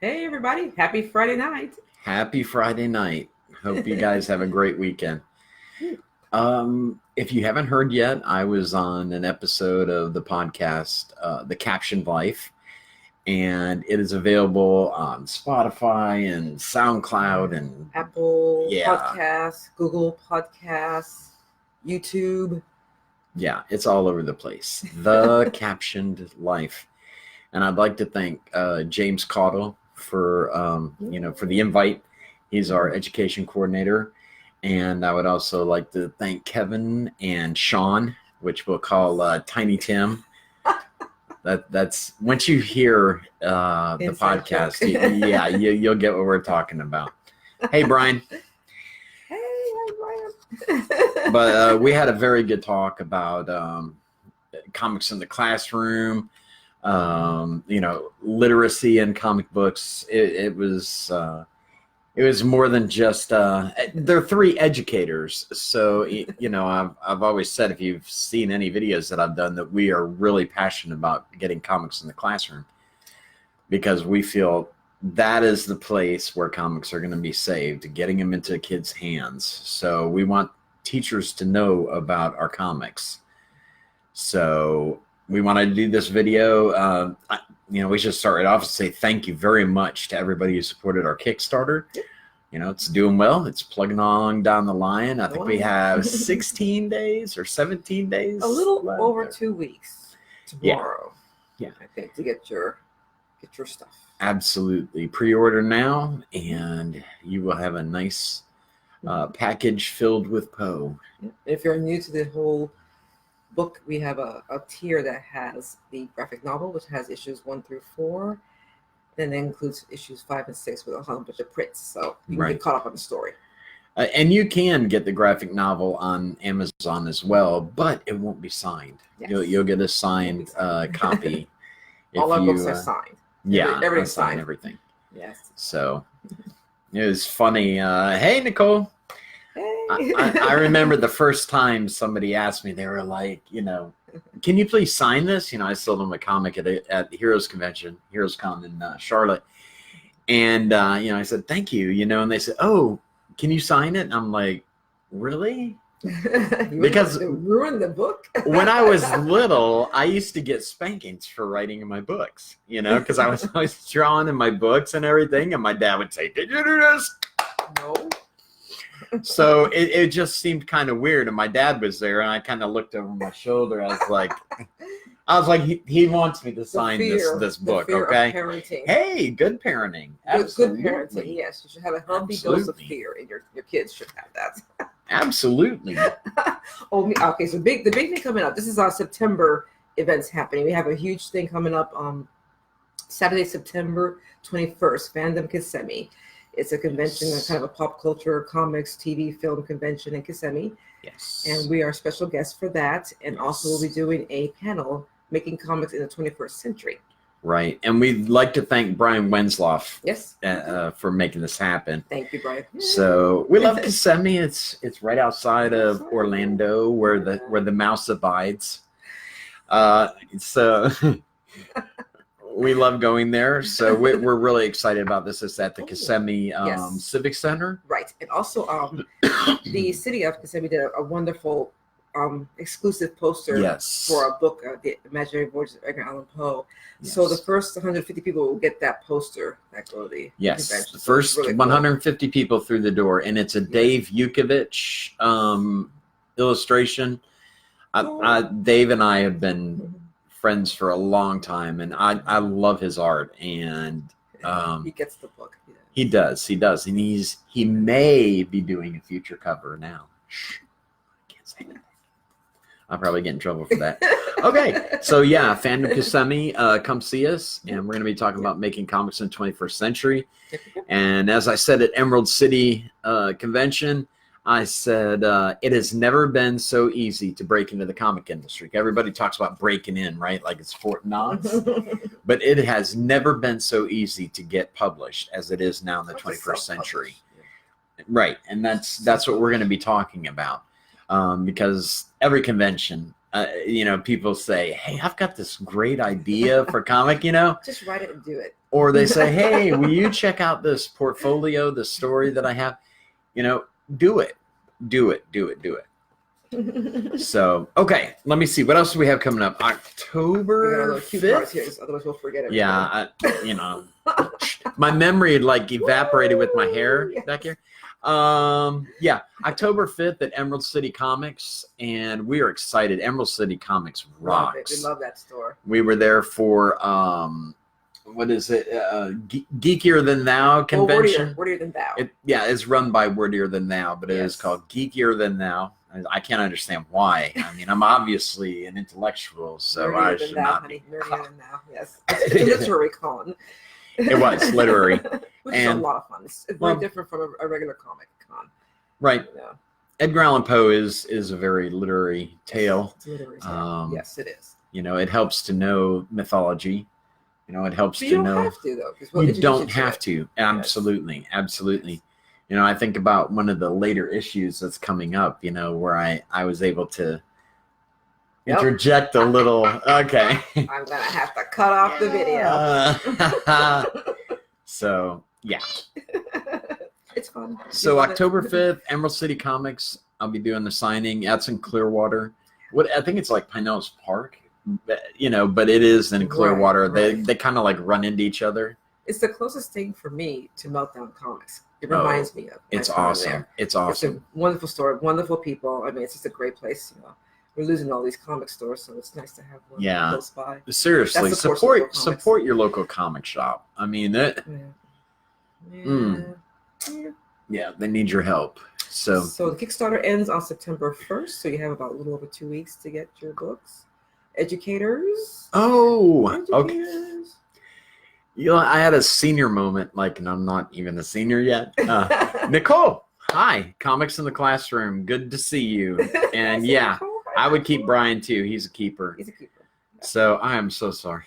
Hey everybody, happy Friday night. Happy Friday night. Hope you guys have a great weekend. If you haven't heard yet, I was on an episode of the podcast, The Captioned Life, and it is available on Spotify and SoundCloud and Apple Podcasts, Google Podcasts, YouTube. Yeah, it's all over the place. The Captioned Life. And I'd like to thank James Caudill for for the invite. He's our education coordinator. And I would also like to thank Kevin and Sean, which we'll call Tiny Tim. That's once you hear the podcast, you'll get what we're talking about. Hey, Brian. Hey, Brian. But we had a very good talk about comics in the classroom. Literacy in comic books. It was more than just they're three educators. So I've always said, if you've seen any videos that I've done, that we are really passionate about getting comics in the classroom, because we feel that is the place where comics are going to be saved, getting them into kids' hands. So we want teachers to know about our comics. So we wanted to do this video. We should start right off and say thank you very much to everybody who supported our Kickstarter. It's doing well. It's plugging along down the line. I think we have 16 days or 17 days. A little over 2 weeks tomorrow. Yeah. I think, to get your stuff. Absolutely. Pre-order now, and you will have a nice package filled with Poe. If you're new to the whole book, we have a tier that has the graphic novel, which has issues 1 through 4, and then includes issues 5 and 6 with a whole bunch of prints, so you can get caught up on the story. And you can get the graphic novel on Amazon as well, but it won't be signed. Yes. You'll get a signed copy. All our books are signed. Yeah, everything's signed. Everything. Yes. So it was funny. Hey, Nicole. Hey. I remember the first time somebody asked me, they were like, can you please sign this? I sold them a comic at Heroes Convention, HeroesCon in Charlotte. And, I said, thank you, and they said, oh, can you sign it? And I'm like, really? Because ruin the book. When I was little, I used to get spankings for writing in my books, because I was always drawing in my books and everything. And my dad would say, did you do this? No. So it just seemed kind of weird, and my dad was there, and I kind of looked over my shoulder. I was like, he wants me to sign this book, okay? Hey, good parenting. Good parenting. Yes, you should have a healthy dose of fear, and your kids should have that. Absolutely. Okay. So the big thing coming up. This is our September events happening. We have a huge thing coming up on Saturday, September 21st. Fandom Kissimmee. It's a convention, kind of a pop culture, comics, TV, film convention in Kissimmee. Yes. And we are special guests for that. And also we'll be doing a panel, Making Comics in the 21st Century. Right. And we'd like to thank Brian Wensloff. Yes. For making this happen. Thank you, Brian. So we love Kissimmee. It's right outside of Orlando, where the mouse abides. So we love going there. So we're really excited about this. It's at the Kissimmee Civic Center. Right. And also the city of Kissimmee did a wonderful exclusive poster for a book, The Imaginary Voyages of Edgar Allan Poe. Yes. So the first 150 people will get that poster that go to the convention. The first really 150 people through the door. And it's a Dave Yukovich illustration. Dave and I have been friends for a long time, and I love his art, and he gets the book. He does, and he may be doing a future cover now. Shh, I can't say that. I'll probably get in trouble for that. Okay, so Fandom Kissimmee, come see us, and we're going to be talking about making comics in the 21st century. And as I said at Emerald City Convention, I said, it has never been so easy to break into the comic industry. Everybody talks about breaking in, right? Like it's Fort Knox. But it has never been so easy to get published as it is now in the 21st century. Right. And that's what we're going to be talking about. Because every convention people say, hey, I've got this great idea for comic, Just write it and do it. or they say, hey, will you check out this portfolio, the story that I have? Do it. So, okay, let me see. What else do we have coming up? We got October a few parts 5th? here, otherwise we'll forget everything. Yeah, my memory like evaporated with my hair Yes. back here. October 5th at Emerald City Comics, and we are excited. Emerald City Comics Love it. rocks. We love that store. We were there for what is it? Geekier Than Thou convention. Wordier Than Thou. It's run by Wordier Than Thou, but it is Yes. called Geekier Than Thou. I can't understand why. I mean, I'm obviously an intellectual, so Nerdier I than should thou, not honey. be. Nerdier Than Thou. Yes. It's a literary con. It was literary. Which is a And- lot of fun. It's well- very different from a regular comic con. Right. Yeah. Edgar Allan Poe is a very literary tale. It's literary. Yes, it is. It helps to know mythology. It helps But to you don't know. have to, though. 'Cause we'll You introduce don't to have it. to. Absolutely. Absolutely. I think about one of the later issues that's coming up, where I was able to Yep. interject a little. Okay. I'm going to have to cut off the video. So, yeah. It's fun. So We love it. October 5th, Emerald City Comics. I'll be doing the signing. That's in Clearwater. I think it's like Pinellas Park, but it is in Clearwater. Right. They kind of like run into each other. It's the closest thing for me to Meltdown Comics. It reminds me of. my It's time awesome. there. It's awesome. It's a wonderful store, wonderful people. I mean, it's just a great place. We're losing all these comic stores, so it's nice to have one Yeah. close by. Seriously, That supports local comics. support your local comic shop. I mean, Yeah. they need your help. So the Kickstarter ends on September 1st, so you have about a little over 2 weeks to get your books. Educators. okay. Educators. I had a senior moment, and I'm not even a senior yet. Nicole, hi, Comics in the Classroom. Good to see you. And yeah, I would keep Brian too. He's a keeper. He's a keeper. So I am so sorry.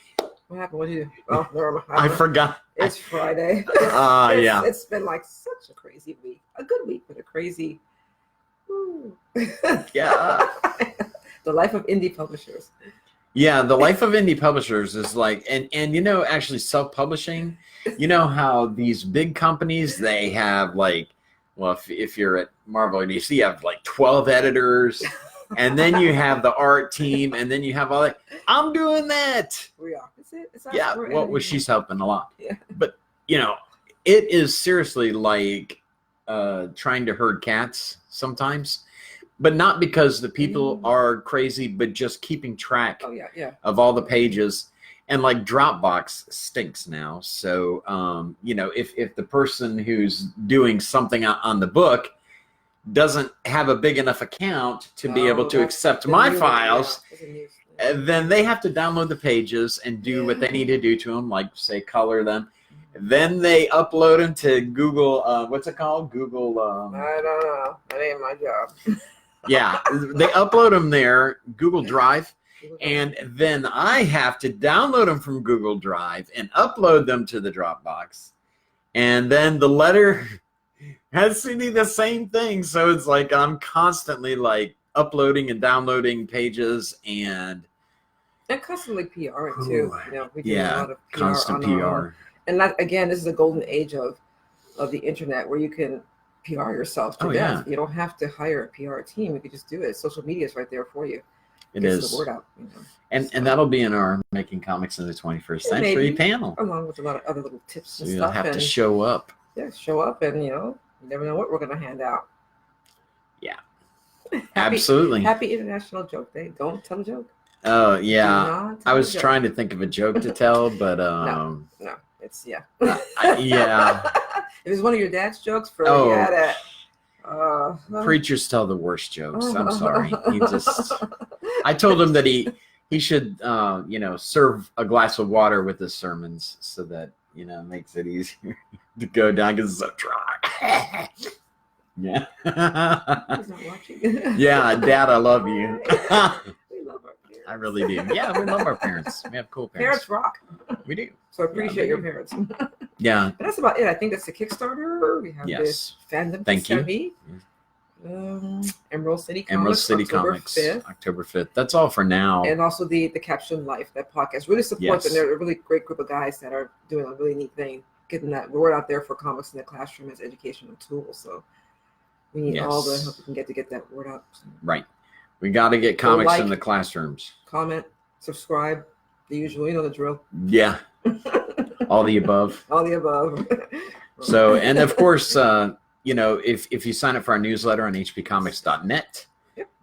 What happened? What did you do? Oh, never mind. I forgot. It's Friday. Yeah. It's been like such a crazy week. A good week, but a crazy. Ooh. Yeah. The life of indie publishers. Yeah, the life of indie publishers is like, and actually self-publishing, how these big companies, they have if you're at Marvel and you have 12 editors, and then you have the art team, and then you have all that. I'm doing that. We are. Is it? Is that Yeah, well, she's helping a lot. Yeah. But, it is seriously like trying to herd cats sometimes. But not because the people are crazy, but just keeping track of all the pages. And Dropbox stinks now. So, if the person who's doing something on the book doesn't have a big enough account to be able to accept my files, then they have to download the pages and do what they need to do to them, say color them. Then they upload them to Google. What's it called? Google. I don't know. That ain't my job. Yeah, they upload them there, Google Drive, and then I have to download them from Google Drive and upload them to the Dropbox. And then the letter has to be the same thing. So it's I'm constantly uploading and downloading pages and constantly PR too. We do a lot of PR constant on PR. our own. And again, this is the golden age of the internet where you can PR yourself to death. Yeah. You don't have to hire a PR team. You can just do it. Social media is right there for you. It Gets is. the word out. And that'll be in our Making Comics in the 21st Century maybe. panel. Along with a lot of other little tips So and you'll stuff. have to and show up. show up and you never know what we're going to hand out. Yeah. Happy, Absolutely. Happy International Joke Day. Don't tell a joke. Oh, Do yeah. not tell I a was joke. trying to think of a joke to tell, but No, it's yeah. If it's one of your dad's jokes, forget it. Preachers tell the worst jokes. I'm sorry. I told him that he should serve a glass of water with his sermons so that it makes it easier to go down because it's so dry. Yeah. He's not watching. Yeah, Dad, I love you. We love our parents. I really do. Yeah, we love our parents. We have cool parents. Parents rock. We do. So appreciate your parents. Yeah. But that's about it. I think that's the Kickstarter. We have this fandom. Thank you. We Emerald City Comics. Emerald City October Comics, 5th. October 5th. That's all for now. And also the Captioned Life, that podcast. Really support them. Yes. They're a really great group of guys that are doing a really neat thing, getting that word out there for comics in the classroom as educational tools. So we need all the help we can get that word out. Right. We got to get comics like, in the classrooms. Comment, subscribe, the usual. You know the drill. Yeah. All the above. All the above. So, and of course, you know, if you sign up for our newsletter on hpcomics.net,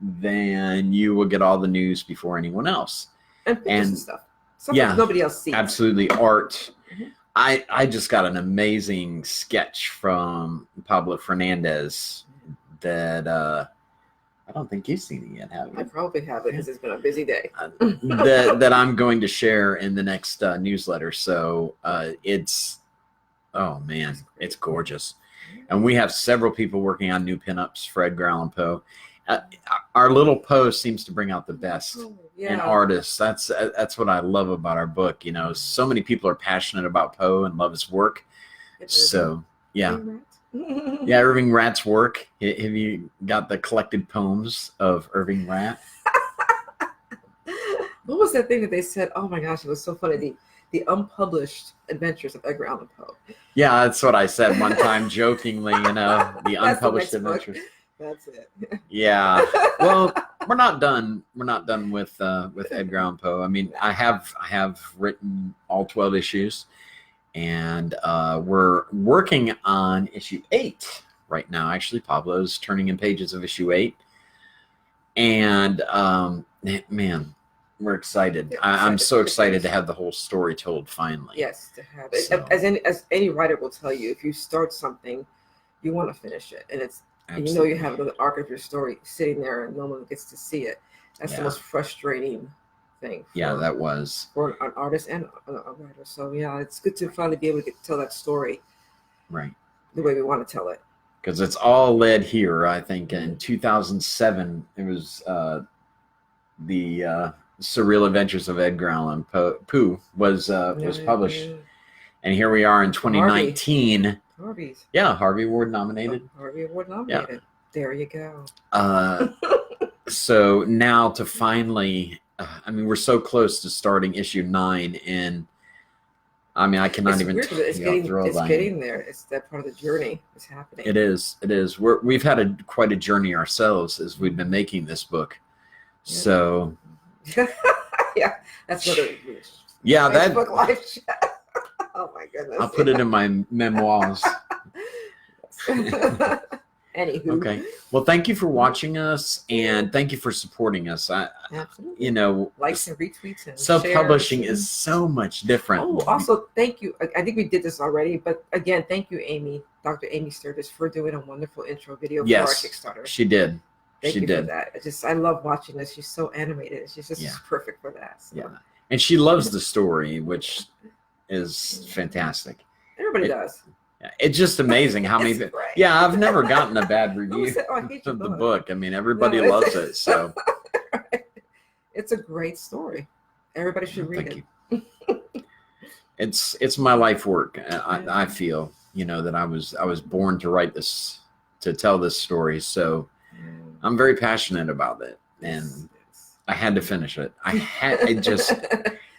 then you will get all the news before anyone else. And stuff. Something nobody else sees. Absolutely. Art. I just got an amazing sketch from Pablo Fernandez that I don't think you've seen it yet, have you? I probably have it because it's been a busy day. that I'm going to share in the next newsletter. So it's, oh man, it's gorgeous. And we have several people working on new pinups for Edgar Allan Poe. Our little Poe seems to bring out the best in artists. That's what I love about our book. You know, so many people are passionate about Poe and love his work. So yeah. Yeah, Irving Ratt's work. Have you got the collected poems of Irving Ratt? What was that thing that they said? Oh my gosh, it was so funny. The unpublished adventures of Edgar Allan Poe. Yeah, that's what I said one time jokingly, you know, the unpublished adventures. That's it. Yeah. Well, we're not done. We're not done with Edgar Allan Poe. I mean, I have written all 12 issues. And we're working on issue 8 right now. Actually, Pablo's turning in pages of issue 8. And man, we're excited. Yeah, I'm so excited to have the whole story told finally. Yes, to have it. So, as any writer will tell you, if you start something, you want to finish it. And and you know you have another arc of your story sitting there and no one gets to see it. That's the most frustrating thing. That was for an artist and a writer. So yeah, it's good to finally be able to tell that story right the way we want to tell it. Because it's all led here. I think in 2007 it was the Surreal Adventures of Edgar Allan Poe was published, and here we are in 2019. Harvey's. Yeah, Harvey Award nominated. Harvey Award nominated. Yeah. There you go. So now to finally. I mean, we're so close to starting issue 9, and I mean, I cannot even. It's getting there. It's that part of the journey is happening. It is. We've had quite a journey ourselves as we've been making this book. Yeah. So. Yeah, that's what it is. Yeah, that book life chat. Oh my goodness! I'll put it in my memoirs. Anywho. Okay. Well, thank you for watching us, and thank you for supporting us. Absolutely. You know, likes and retweets and self-publishing shares. is so much different. Oh, also thank you. I think we did this already, but again, thank you, Amy, Dr. Amy Sturgis, for doing a wonderful intro video for our Kickstarter. She did. Thank you for that. I love watching this. She's so animated. She's just perfect for that. So. Yeah, and she loves the story, which is fantastic. Everybody does. It's just amazing how many. Yeah, I've never gotten a bad review of the book. I mean, everybody loves it. So it's a great story. Everybody should read it. It's my life work. I feel, you know, that I was born to write this, to tell this story. So I'm very passionate about it, and I had to finish it.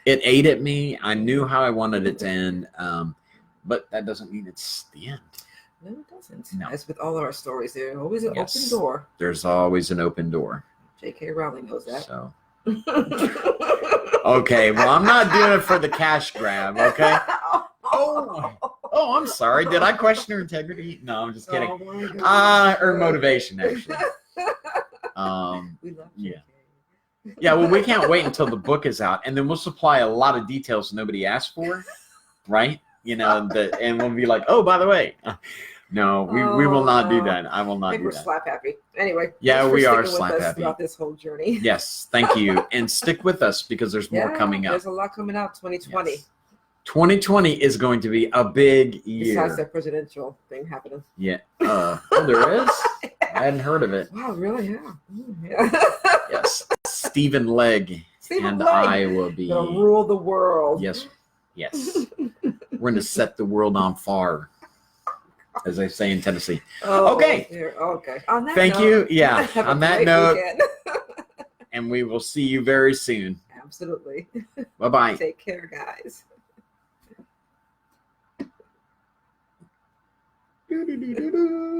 It ate at me. I knew how I wanted it to end. But that doesn't mean it's the end. No, it doesn't. No. As with all of our stories, there's always an open door. There's always an open door. J.K. Rowling knows that. So. Okay, well, I'm not doing it for the cash grab, okay? Oh, I'm sorry. Did I question her integrity? No, I'm just kidding. Or motivation, actually. We love yeah. Yeah, well, we can't wait until the book is out, and then we'll supply a lot of details nobody asked for, right? You know, and we'll be like, oh, by the way. No, we will not do that. I will not do that. We're slap happy. Anyway. Yeah, we are slap happy throughout this whole journey. Yes, thank you. And stick with us because there's more coming up. There's a lot coming out 2020. Yes. 2020 is going to be a big year. Besides that presidential thing happening. Yeah. Oh, there is? I hadn't heard of it. Wow, really? Yeah. Yes. Stephen Legg and I will be. Gonna rule the world. Yes. Yes. We're going to set the world on fire. as they say in Tennessee. Oh, Okay. dear. Okay. On that Thank note, you. Yeah. have a On that great note, weekend. and we will see you very soon. Absolutely. Bye-bye. Take care, guys.